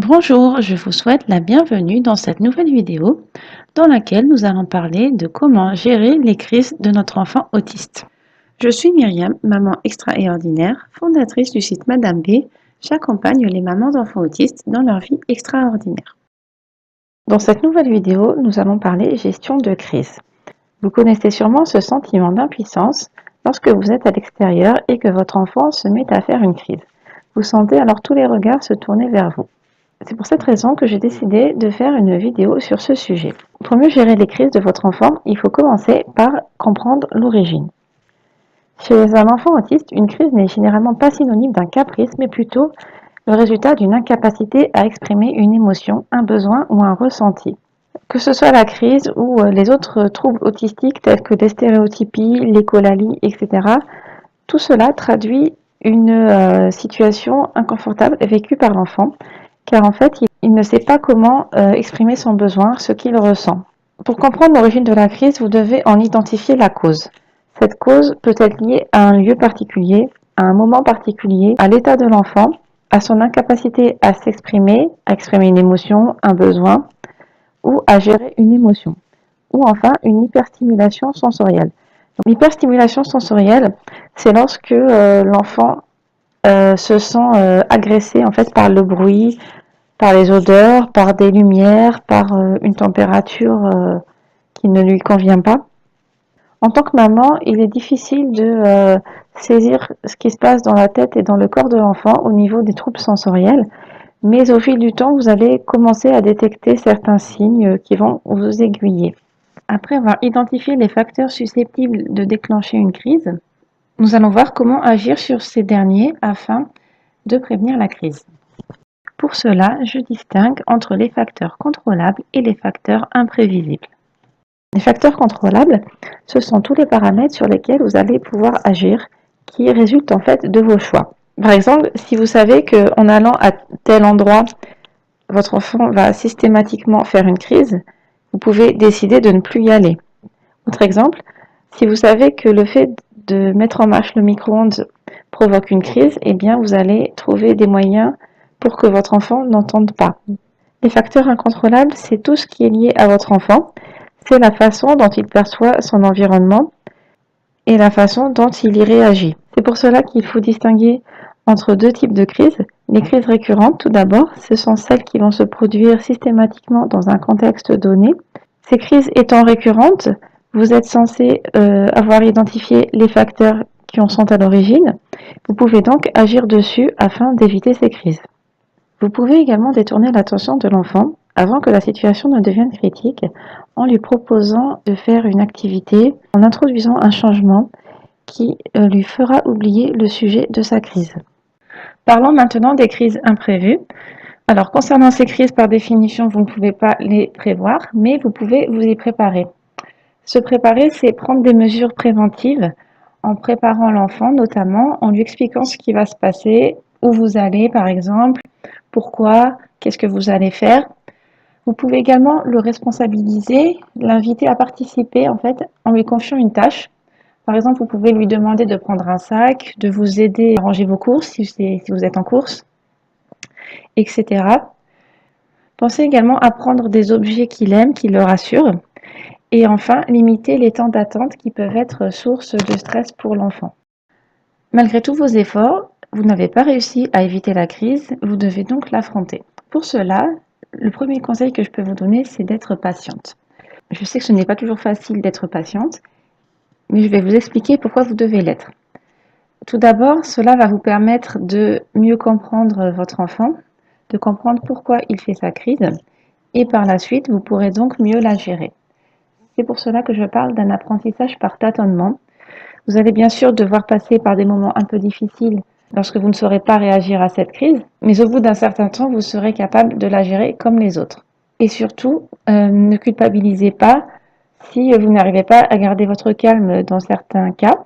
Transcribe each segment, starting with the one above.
Bonjour, je vous souhaite la bienvenue dans cette nouvelle vidéo dans laquelle nous allons parler de comment gérer les crises de notre enfant autiste. Je suis Myriam, maman extraordinaire, fondatrice du site Madame B. J'accompagne les mamans d'enfants autistes dans leur vie extraordinaire. Dans cette nouvelle vidéo, nous allons parler gestion de crise. Vous connaissez sûrement ce sentiment d'impuissance lorsque vous êtes à l'extérieur et que votre enfant se met à faire une crise. Vous sentez alors tous les regards se tourner vers vous. C'est pour cette raison que j'ai décidé de faire une vidéo sur ce sujet. Pour mieux gérer les crises de votre enfant, il faut commencer par comprendre l'origine. Chez un enfant autiste, une crise n'est généralement pas synonyme d'un caprice, mais plutôt le résultat d'une incapacité à exprimer une émotion, un besoin ou un ressenti. Que ce soit la crise ou les autres troubles autistiques tels que les stéréotypies, l'écholalie, etc., tout cela traduit une situation inconfortable vécue par l'enfant, car en fait, il ne sait pas comment exprimer son besoin, ce qu'il ressent. Pour comprendre l'origine de la crise, vous devez en identifier la cause. Cette cause peut être liée à un lieu particulier, à un moment particulier, à l'état de l'enfant, à son incapacité à s'exprimer, à exprimer une émotion, un besoin, ou à gérer une émotion, ou enfin une hyperstimulation sensorielle. L'hyperstimulation sensorielle, c'est lorsque l'enfant se sent agressé en fait par le bruit, par les odeurs, par des lumières, par une température qui ne lui convient pas. En tant que maman, il est difficile de saisir ce qui se passe dans la tête et dans le corps de l'enfant au niveau des troubles sensoriels, mais au fil du temps, vous allez commencer à détecter certains signes qui vont vous aiguiller. Après avoir identifié les facteurs susceptibles de déclencher une crise, nous allons voir comment agir sur ces derniers afin de prévenir la crise. Pour cela, je distingue entre les facteurs contrôlables et les facteurs imprévisibles. Les facteurs contrôlables, ce sont tous les paramètres sur lesquels vous allez pouvoir agir qui résultent en fait de vos choix. Par exemple, si vous savez qu'en allant à tel endroit, votre enfant va systématiquement faire une crise, vous pouvez décider de ne plus y aller. Autre exemple, si vous savez que le fait de mettre en marche le micro-ondes provoque une crise, eh bien vous allez trouver des moyens pour que votre enfant n'entende pas. Les facteurs incontrôlables, c'est tout ce qui est lié à votre enfant. C'est la façon dont il perçoit son environnement et la façon dont il y réagit. C'est pour cela qu'il faut distinguer entre deux types de crises. Les crises récurrentes, tout d'abord, ce sont celles qui vont se produire systématiquement dans un contexte donné. Ces crises étant récurrentes, vous êtes censé avoir identifié les facteurs qui en sont à l'origine. Vous pouvez donc agir dessus afin d'éviter ces crises. Vous pouvez également détourner l'attention de l'enfant avant que la situation ne devienne critique en lui proposant de faire une activité, en introduisant un changement qui lui fera oublier le sujet de sa crise. Parlons maintenant des crises imprévues. Alors concernant ces crises, par définition, vous ne pouvez pas les prévoir, mais vous pouvez vous y préparer. Se préparer, c'est prendre des mesures préventives en préparant l'enfant, notamment en lui expliquant ce qui va se passer, où vous allez par exemple, pourquoi, qu'est-ce que vous allez faire. Vous pouvez également le responsabiliser, l'inviter à participer en fait en lui confiant une tâche. Par exemple, vous pouvez lui demander de prendre un sac, de vous aider à ranger vos courses si vous êtes en course, etc. Pensez également à prendre des objets qu'il aime, qui le rassurent. Et enfin, limiter les temps d'attente qui peuvent être source de stress pour l'enfant. Malgré tous vos efforts, vous n'avez pas réussi à éviter la crise, vous devez donc l'affronter. Pour cela, le premier conseil que je peux vous donner, c'est d'être patiente. Je sais que ce n'est pas toujours facile d'être patiente, mais je vais vous expliquer pourquoi vous devez l'être. Tout d'abord, cela va vous permettre de mieux comprendre votre enfant, de comprendre pourquoi il fait sa crise, et par la suite, vous pourrez donc mieux la gérer. C'est pour cela que je parle d'un apprentissage par tâtonnement. Vous allez bien sûr devoir passer par des moments un peu difficiles lorsque vous ne saurez pas réagir à cette crise, mais au bout d'un certain temps, vous serez capable de la gérer comme les autres. Et surtout, ne culpabilisez pas si vous n'arrivez pas à garder votre calme dans certains cas.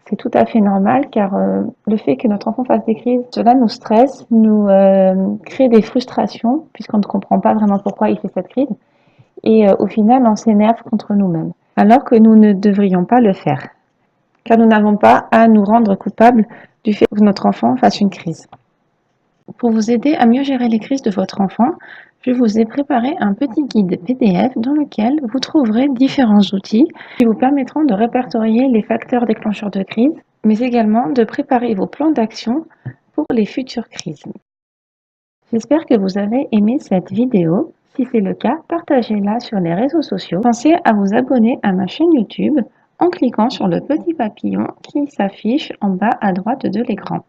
C'est tout à fait normal car le fait que notre enfant fasse des crises, cela nous stresse, nous crée des frustrations puisqu'on ne comprend pas vraiment pourquoi il fait cette crise. Et au final, on s'énerve contre nous-mêmes, alors que nous ne devrions pas le faire, car nous n'avons pas à nous rendre coupables du fait que notre enfant fasse une crise. Pour vous aider à mieux gérer les crises de votre enfant, je vous ai préparé un petit guide PDF dans lequel vous trouverez différents outils qui vous permettront de répertorier les facteurs déclencheurs de crise, mais également de préparer vos plans d'action pour les futures crises. J'espère que vous avez aimé cette vidéo. Si c'est le cas, partagez-la sur les réseaux sociaux. Pensez à vous abonner à ma chaîne YouTube en cliquant sur le petit papillon qui s'affiche en bas à droite de l'écran.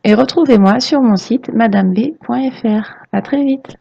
Et retrouvez-moi sur mon site madameb.fr. À très vite.